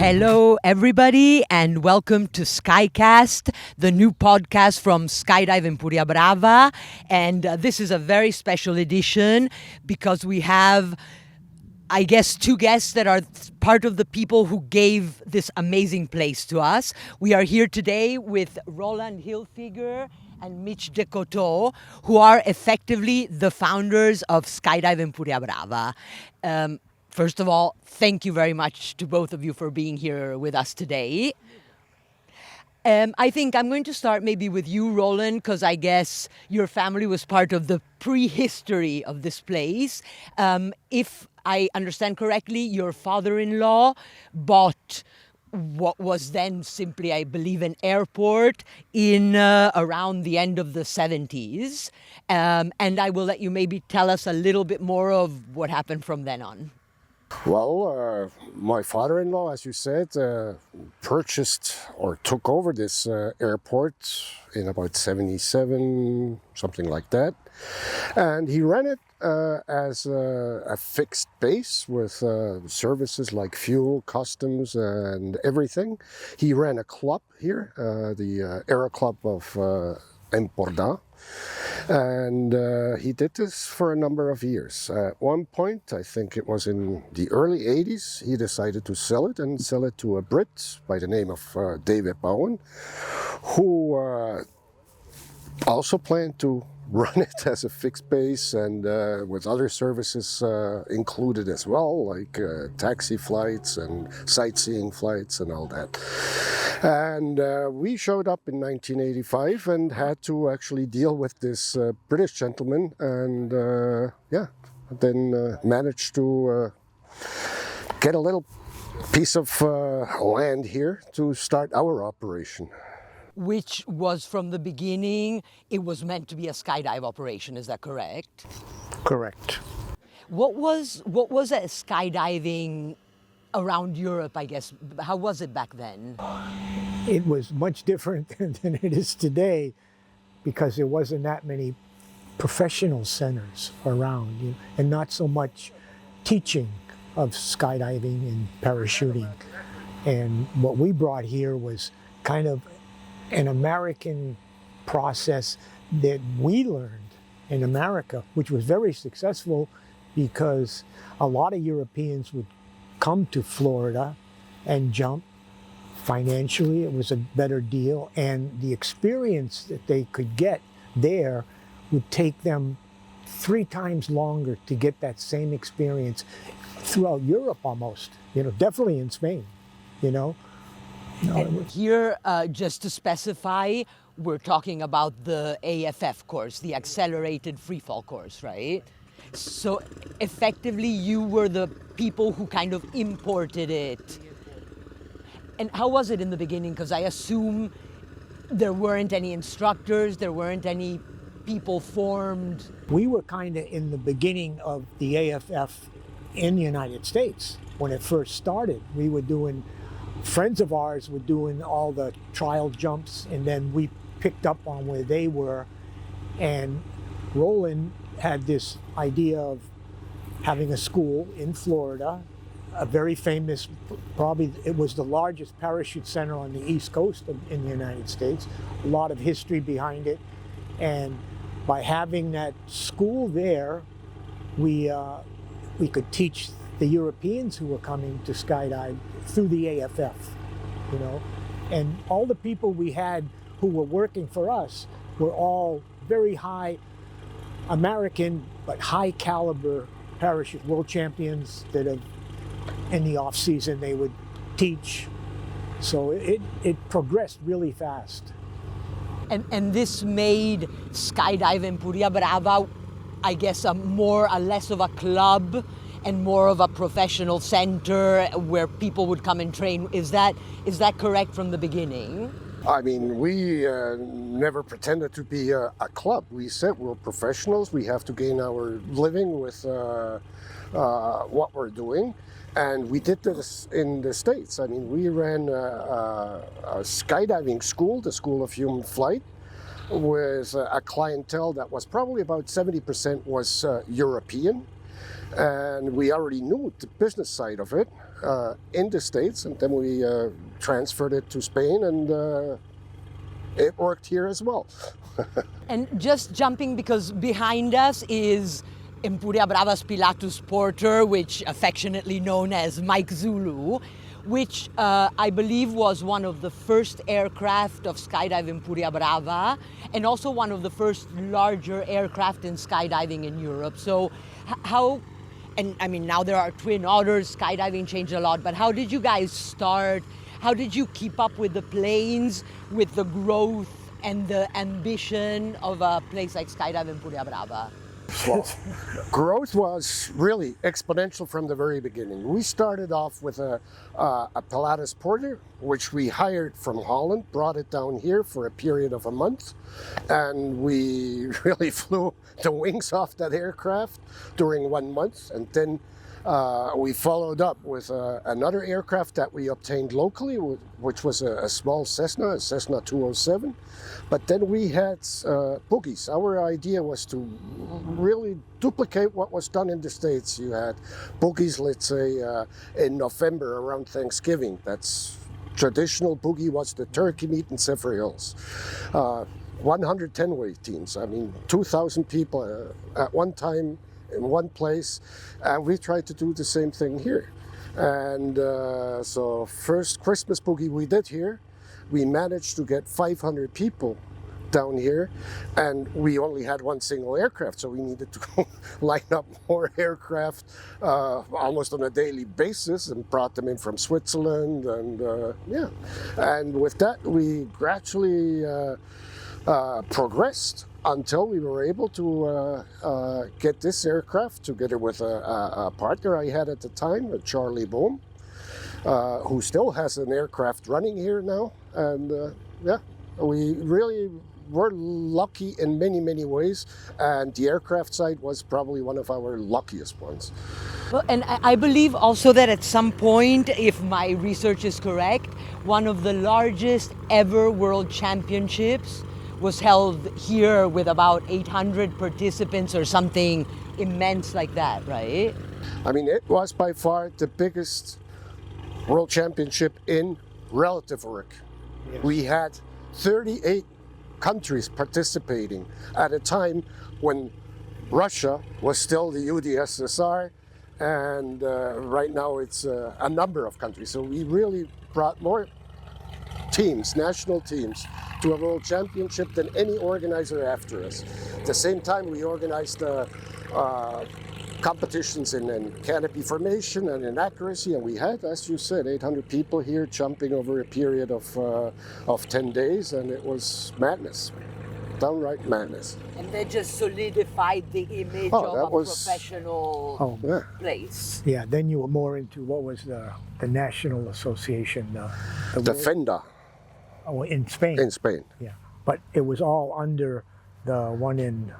Hello, everybody, and welcome to Skycast, the new podcast from Skydive Empuriabrava. And this is a very special edition because we have, I guess, two guests that are part of the people who gave this amazing place to us. We are here today with Roland Hilfiker and Mitch Decoteau, who are effectively the founders of Skydive Empuriabrava. First of all, thank you very much to both of you for being here with us today. I think I'm going to start maybe with you, Roland, because I guess your family was part of the prehistory of this place. If I understand correctly, your father-in-law bought what was then simply, I believe, an airport in around the end of the 70s. And I will let you maybe tell us a little bit more of what happened from then on. Well, my father-in-law, as you said, purchased or took over this airport in about 77, something like that. And he ran it as a fixed base with services like fuel, customs, and everything. He ran a club here, the Aero Club of Empordà. And he did this for a number of years. At one point, I think it was in the early 80s, he decided to sell it to a Brit by the name of David Bowen, who also planned to run it as a fixed base and with other services included as well, like taxi flights and sightseeing flights and all that. And we showed up in 1985 and had to actually deal with this British gentleman and then managed to get a little piece of land here to start our operation. Which was from the beginning, it was meant to be a skydive operation, is that correct? Correct. What was skydiving around Europe, I guess? How was it back then? It was much different than it is today because there wasn't that many professional centers around, and not so much teaching of skydiving and parachuting. And what we brought here was kind of an American process that we learned in America, which was very successful because a lot of Europeans would come to Florida and jump. Financially, it was a better deal, and the experience that they could get there would take them 3 times longer to get that same experience throughout Europe almost, definitely in Spain, No, and here, just to specify, we're talking about the AFF course, the Accelerated Freefall course, right? So effectively, you were the people who kind of imported it. And how was it in the beginning? Because I assume there weren't any instructors, there weren't any people formed. We were kind of in the beginning of the AFF in the United States when it first started. We were doing, friends of ours were doing all the trial jumps, and then we picked up on where they were. And Roland had this idea of having a school in Florida, a very famous, probably it was the largest parachute center on the East Coast in the United States, a lot of history behind it. And by having that school there, we could teach the Europeans who were coming to skydive through the AFF, And all the people we had who were working for us were all very high American, but high caliber parachute world champions that have, in the off season, they would teach. So it progressed really fast. And this made Skydive Empuriabrava, I guess, a less of a club and more of a professional center where people would come and train. Is that correct from the beginning? I mean, we never pretended to be a club. We said we're professionals. We have to gain our living with what we're doing. And we did this in the States. I mean, we ran a skydiving school, the School of Human Flight, with a clientele that was probably about 70% was European. And we already knew the business side of it. in the States, and then we transferred it to Spain, and it worked here as well. And just jumping, because behind us is Empuriabrava's Pilatus Porter, which affectionately known as Mike Zulu, which I believe was one of the first aircraft of Skydive Empuriabrava, and also one of the first larger aircraft in skydiving in Europe. So how, and I mean, now there are Twin Otters, skydiving changed a lot, but how did you guys start? How did you keep up with the planes, with the growth and the ambition of a place like Skydive Empuriabrava? Well, growth was really exponential from the very beginning. We started off with a Pilatus Porter, which we hired from Holland, brought it down here for a period of a month, and we really flew the wings off that aircraft during 1 month, and then we followed up with another aircraft that we obtained locally, which was a small Cessna, a Cessna 207. But then we had boogies. Our idea was to really duplicate what was done in the States. You had boogies, let's say, in November around Thanksgiving. That's traditional boogie was the turkey meat in Zephyr Hills. 110 weight teams. I mean, 2,000 people at one time in one place, and we tried to do the same thing here. And so first Christmas boogie we did here, we managed to get 500 people down here, and we only had one single aircraft, so we needed to go line up more aircraft almost on a daily basis, and brought them in from Switzerland, and yeah. And with that, we gradually progressed until we were able to get this aircraft together with a partner I had at the time, Charlie Bohm, who still has an aircraft running here now. And yeah, we really were lucky in many, many ways. And the aircraft side was probably one of our luckiest ones. Well, and I believe also that at some point, if my research is correct, one of the largest ever world championships was held here with about 800 participants or something immense like that, right? I mean, it was by far the biggest world championship in relative work. Yes. We had 38 countries participating at a time when Russia was still the UdSSR, and right now it's a number of countries. So we really brought more teams, national teams, to a world championship than any organizer after us. At the same time, we organized competitions in canopy formation and in accuracy, and we had, as you said, 800 people here jumping over a period of 10 days, and it was madness, downright madness. And that just solidified the image of a professional place. Yeah, then you were more into what was the National Association, the FENDA. Oh, in Spain. In Spain. Yeah, but it was all under the one in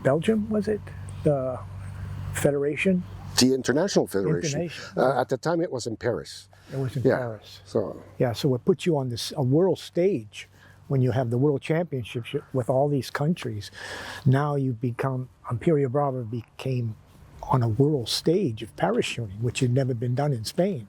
Belgium, was it? The Federation? The International Federation. At the time it was in Paris. It was in Paris. So it puts you on a world stage when you have the World Championships with all these countries. Now you Empuriabrava became on a world stage of parachuting, which had never been done in Spain.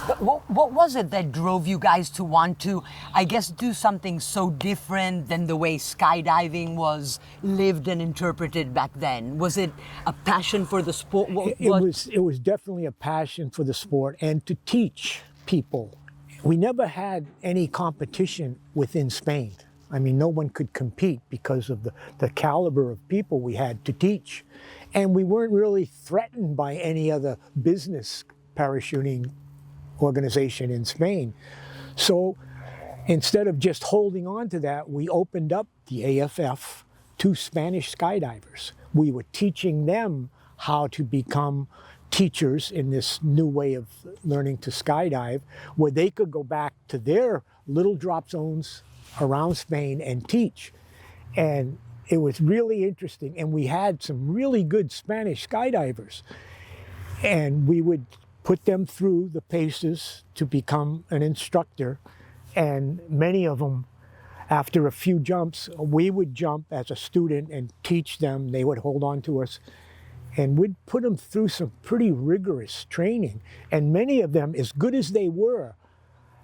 But what was it that drove you guys to want to, I guess, do something so different than the way skydiving was lived and interpreted back then? Was it a passion for the sport? It was definitely a passion for the sport and to teach people. We never had any competition within Spain. I mean, no one could compete because of the caliber of people we had to teach. And we weren't really threatened by any other business parachuting organization in Spain. So instead of just holding on to that, we opened up the AFF to Spanish skydivers. We were teaching them how to become teachers in this new way of learning to skydive, where they could go back to their little drop zones around Spain and teach. And it was really interesting. And we had some really good Spanish skydivers. And we would put them through the paces to become an instructor. And many of them, after a few jumps, we would jump as a student and teach them. They would hold on to us. And we'd put them through some pretty rigorous training. And many of them, as good as they were,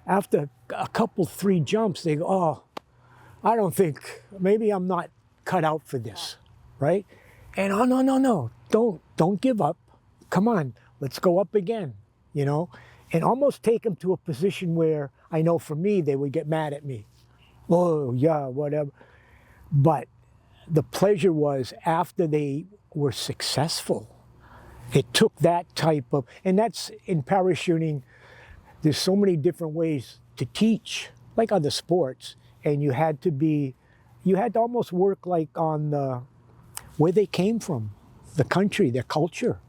after a couple, 3 jumps, they go, oh, I don't think, maybe I'm not cut out for this, right? And oh, no, don't give up. Come on, let's go up again, you know? And almost take them to a position where I know for me, they would get mad at me. Oh, yeah, whatever. But the pleasure was after they were successful. It took that type of, and that's in parachuting, there's so many different ways to teach, like other sports, and you had to almost work like on where they came from, the country, their culture,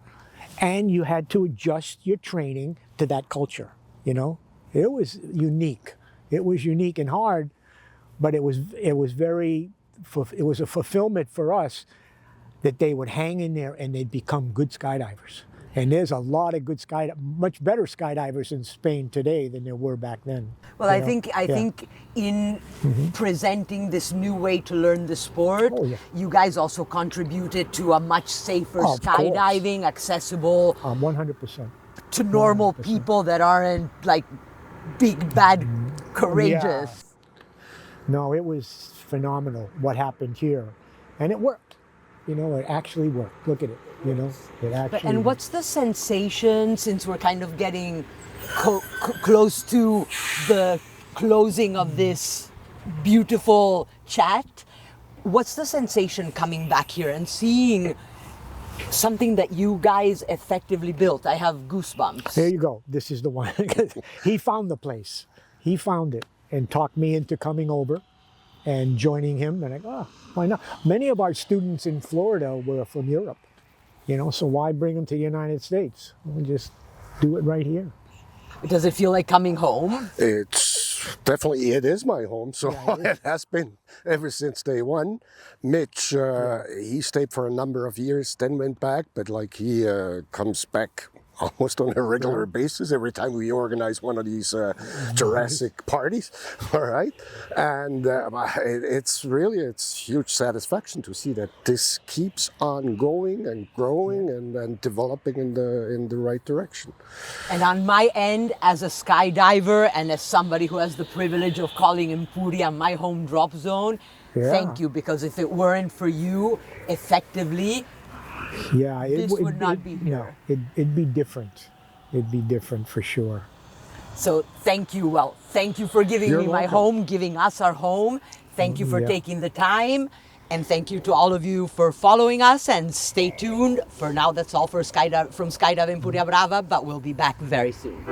and you had to adjust your training to that culture, you know? It was unique. It was unique and hard, but it was a fulfillment for us that they would hang in there and they'd become good skydivers. And there's a lot of good much better skydivers in Spain today than there were back then. Well, I think in presenting this new way to learn the sport, you guys also contributed to a much safer skydiving, accessible 100%. to normal 100%. people that aren't like big, bad, courageous. Yeah. No, it was phenomenal what happened here. And it worked. You know, it actually worked. Look at it, you know, it actually And what's the sensation, since we're kind of getting close to the closing of this beautiful chat, what's the sensation coming back here and seeing something that you guys effectively built? I have goosebumps. There you go. This is the one. He found the place. He found it and talked me into coming over and joining him. And I go, oh, why not? Many of our students in Florida were from Europe, you know, so why bring them to the United States? We'll just do it right here. Does it feel like coming home? It is my home, so it has been ever since day one. Mitch, he stayed for a number of years, then went back, but like he comes back almost on a regular basis every time we organize one of these Jurassic parties, all right? And it's huge satisfaction to see that this keeps on going and growing and developing in the right direction. And on my end, as a skydiver and as somebody who has the privilege of calling Empuria my home drop zone, thank you, because if it weren't for you, effectively, this would not be here. No, it'd be different. It'd be different for sure. So thank you. Well, thank you for giving me my home, giving us our home. Thank you for taking the time. And thank you to all of you for following us, and stay tuned. For now, that's all for from Skydive Empuriabrava, but we'll be back very soon.